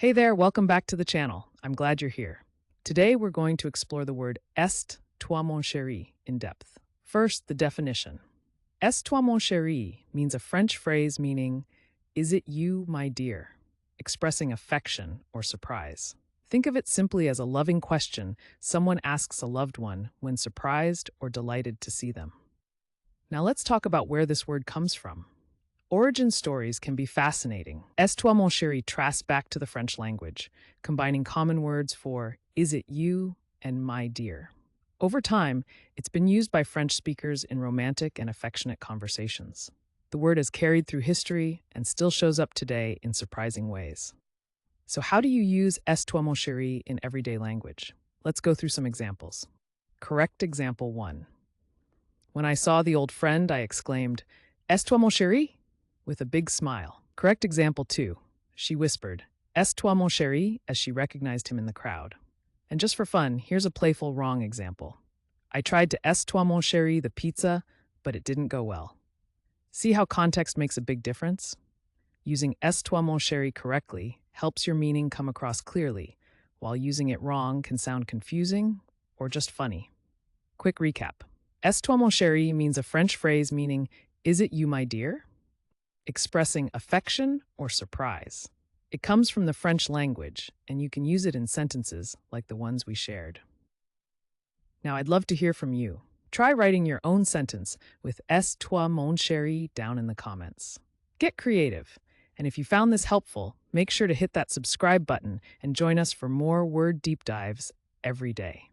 Hey there, welcome back to the channel. I'm glad you're here. Today we're going to explore the word est toi mon chéri in depth. First, the definition. Est toi mon chéri means a French phrase meaning, is it you, my dear, expressing affection or surprise. Think of it simply as a loving question someone asks a loved one when surprised or delighted to see them. Now let's talk about where this word comes from. Origin stories can be fascinating. Est toi mon chéri trace back to the French language, combining common words for is it you and my dear. Over time, it's been used by French speakers in romantic and affectionate conversations. The word has carried through history and still shows up today in surprising ways. So how do you use est toi mon chéri in everyday language? Let's go through some examples. Correct example 1. When I saw the old friend, I exclaimed, Est toi mon chéri? With a big smile. Correct example 2. She whispered, Est toi mon chéri, as she recognized him in the crowd. And just for fun, here's a playful wrong example. I tried to Est toi mon chéri the pizza, but it didn't go well. See how context makes a big difference? Using Est toi mon chéri correctly helps your meaning come across clearly, while using it wrong can sound confusing or just funny. Quick recap. Est toi mon chéri means a French phrase meaning, is it you, my dear? Expressing affection or surprise. It comes from the French language, and you can use it in sentences like the ones we shared. Now, I'd love to hear from you. Try writing your own sentence with Est toi mon chéri down in the comments. Get creative, and if you found this helpful, make sure to hit that subscribe button and join us for more word deep dives every day.